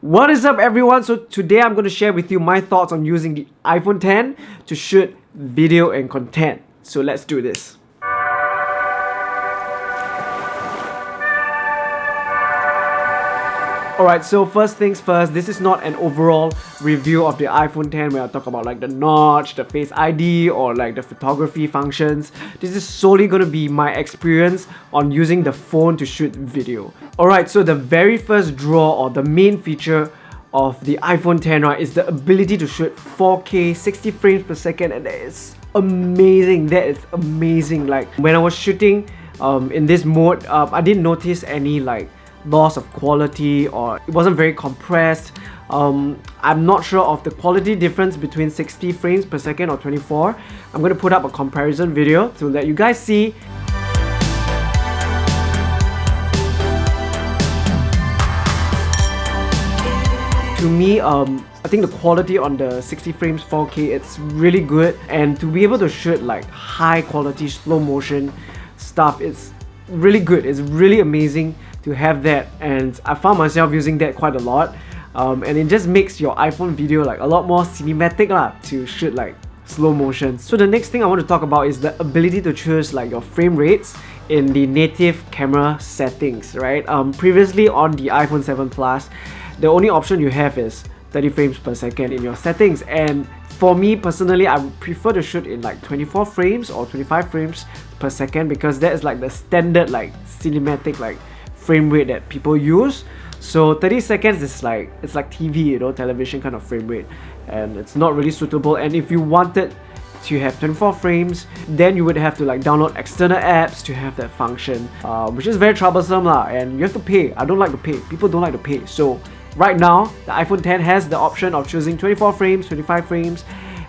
What is up everyone? So today I'm going to share with you my thoughts on using the iPhone 10 to shoot video and content. So let's do this. Alright, so first things first, this is not an overall review of the iPhone 10 where I talk about like the notch, the Face ID or like the photography functions. This is solely going to be my experience on using the phone to shoot video. Alright, so the very first draw or the main feature of the iPhone 10, right, is the ability to shoot 4K 60 frames per second, and that is amazing. That is amazing. Like when I was shooting in this mode, I didn't notice any like loss of quality, or it wasn't very compressed. I'm not sure of the quality difference between 60 frames per second or 24. I'm going to put up a comparison video to let you guys see. To me, I think the quality on the 60 frames 4K, it's really good, and to be able to shoot like high quality slow motion stuff, it's really good. It's really amazing to have that, and I found myself using that quite a lot, and it just makes your iPhone video like a lot more cinematic lah, to shoot like slow motion. So the next thing I want to talk about is the ability to choose like your frame rates in the native camera settings, right? Previously on the iPhone 7 Plus, the only option you have is 30 frames per second in your settings, and for me personally, I prefer to shoot in like 24 frames or 25 frames per second because that is like the standard like cinematic like frame rate that people use. So 30 seconds is like, it's like TV, you know, television kind of frame rate, and it's not really suitable. And if you wanted to have 24 frames, then you would have to like download external apps to have that function, which is very troublesome lah, and you have to pay. I don't like to pay. People don't like to pay. So right now, the iPhone 10 has the option of choosing 24 frames, 25 frames,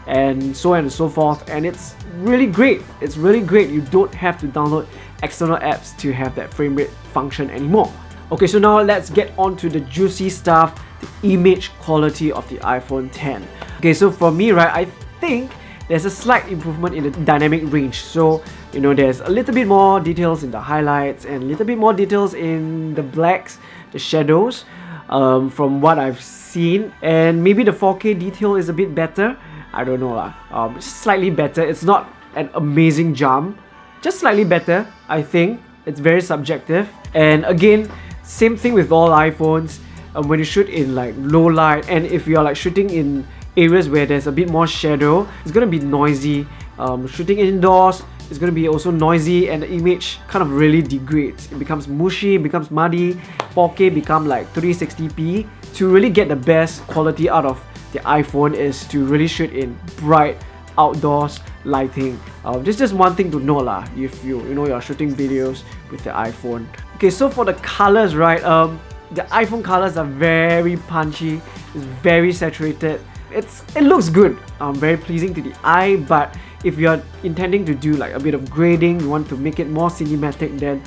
and so on and so forth, and it's really great. It's really great. You don't have to download external apps to have that frame rate function anymore. Okay, so now let's get on to the juicy stuff, the image quality of the iPhone 10. Okay, so for me, right, I think there's a slight improvement in the dynamic range. So, you know, there's a little bit more details in the highlights and a little bit more details in the blacks, the shadows, from what I've seen, and maybe the 4K detail is a bit better. I don't know lah. Slightly better. It's not an amazing jump, just slightly better. I think it's very subjective. And again, same thing with all iPhones. When you shoot in like low light, and if you're like shooting in areas where there's a bit more shadow, it's gonna be noisy. Shooting indoors, it's gonna be also noisy, and the image kind of really degrades. It becomes mushy, it becomes muddy. 4K become like 360p. To really get the best quality out of the iPhone is to really shoot in bright outdoors lighting. This is just one thing to know lah, if you're shooting videos with the iPhone. Okay, so for the colors, right, the iPhone colors are very punchy. It's very saturated. It looks good, very pleasing to the eye, but if you're intending to do like a bit of grading, you want to make it more cinematic, then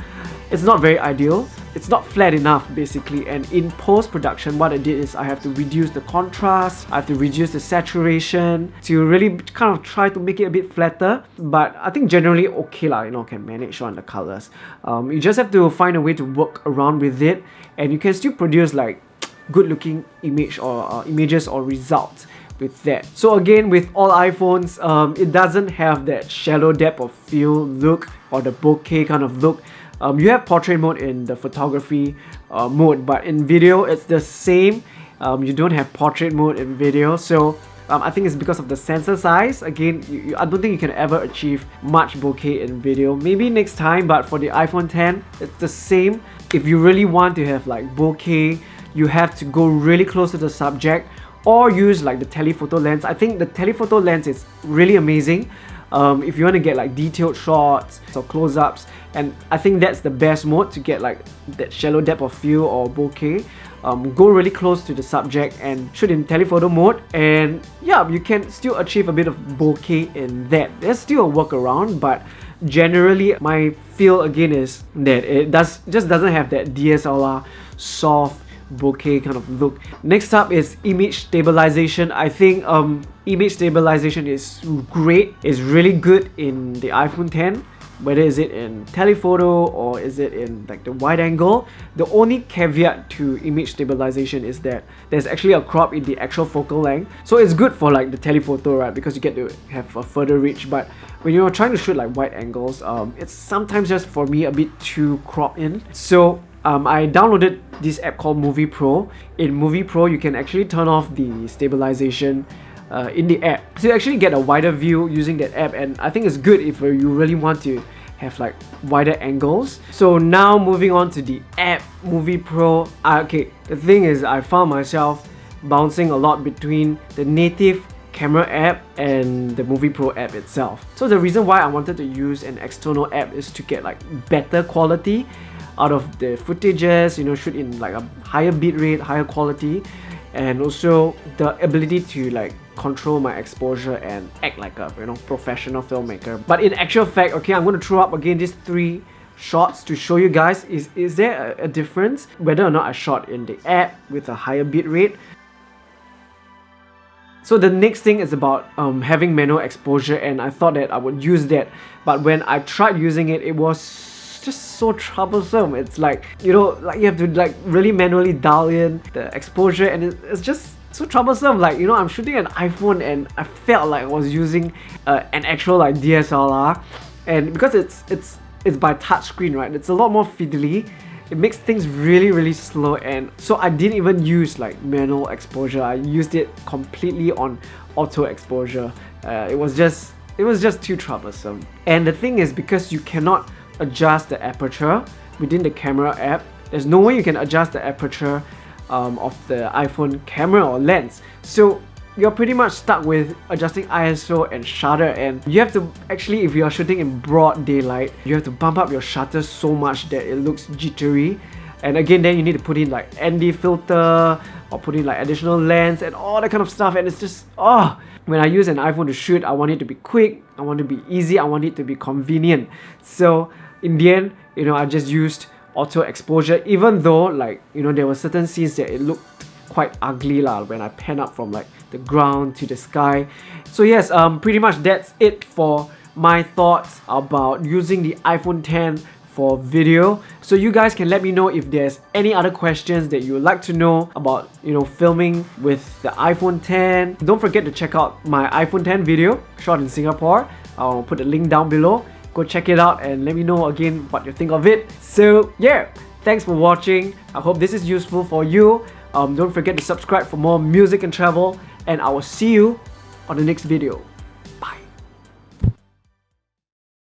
it's not very ideal. It's not flat enough basically, and in post-production what I did is I have to reduce the contrast, I have to reduce the saturation to really kind of try to make it a bit flatter, but I think generally okay lah, can manage on the colors. You just have to find a way to work around with it, and you can still produce like good looking image or images or results with that. So again, with all iPhones, it doesn't have that shallow depth of field look or the bokeh kind of look. You have portrait mode in the photography mode, but in video it's the same. You don't have portrait mode in video, so I think it's because of the sensor size. Again, I don't think you can ever achieve much bokeh in video. Maybe next time, but for the iPhone 10, it's the same. If you really want to have like bokeh, you have to go really close to the subject or use like the telephoto lens. I think the telephoto lens is really amazing. If you want to get like detailed shots or close-ups, and I think that's the best mode to get like that shallow depth of field or bokeh. Go really close to the subject and shoot in telephoto mode, and yeah, you can still achieve a bit of bokeh in that. There's still a workaround, but generally my feel again is that it just doesn't have that DSLR soft bokeh kind of look. Next up is image stabilization. I think image stabilization is great. It's really good in the iPhone 10. whether is it in telephoto or is it in like the wide angle. The only caveat to image stabilization is that there's actually a crop in the actual focal length. So it's good for like the telephoto, right? Because you get to have a further reach. But when you're trying to shoot like wide angles, it's sometimes just for me a bit too cropped in. So I downloaded this app called Movie Pro. In Movie Pro, you can actually turn off the stabilization in the app, so you actually get a wider view using that app, and I think it's good if you really want to have like wider angles. So now moving on to the app Movie Pro. Okay, the thing is, I found myself bouncing a lot between the native camera app and the Movie Pro app itself. So the reason why I wanted to use an external app is to get like better quality out of the footages, you know, shoot in like a higher bitrate, higher quality, and also the ability to like control my exposure and act like a, you know, professional filmmaker. But in actual fact, okay, I'm going to throw up again these 3 shots to show you guys, is there a difference whether or not I shot in the app with a higher bitrate. So the next thing is about having manual exposure, and I thought that I would use that, but when I tried using it, it was just so troublesome. It's like, you know, like you have to like really manually dial in the exposure, and it's just so troublesome. Like, you know, I'm shooting an iPhone and I felt like I was using an actual like DSLR, and because it's by touchscreen, right, it's a lot more fiddly. It makes things really slow, and so I didn't even use like manual exposure. I used it completely on auto exposure. It was just too troublesome. And the thing is, because you cannot adjust the aperture within the camera app, there's no way you can adjust the aperture of the iPhone camera or lens. So you're pretty much stuck with adjusting ISO and shutter, and you have to actually, if you are shooting in broad daylight, you have to bump up your shutter so much that it looks jittery. And again, then you need to put in like ND filter or put in like additional lens and all that kind of stuff, and it's just, oh, when I use an iPhone to shoot, I want it to be quick, I want it to be easy, I want it to be convenient. So in the end, you know, I just used auto exposure, even though, like, you know, there were certain scenes that it looked quite ugly lah when I pan up from like the ground to the sky. So yes, pretty much that's it for my thoughts about using the iPhone X for video. So you guys can let me know if there's any other questions that you would like to know about, you know, filming with the iPhone X. Don't forget to check out my iPhone X video shot in Singapore. I'll put the link down below. Go check it out and let me know again what you think of it. So yeah, thanks for watching. I hope this is useful for you. Don't forget to subscribe for more music and travel, and I will see you on the next video.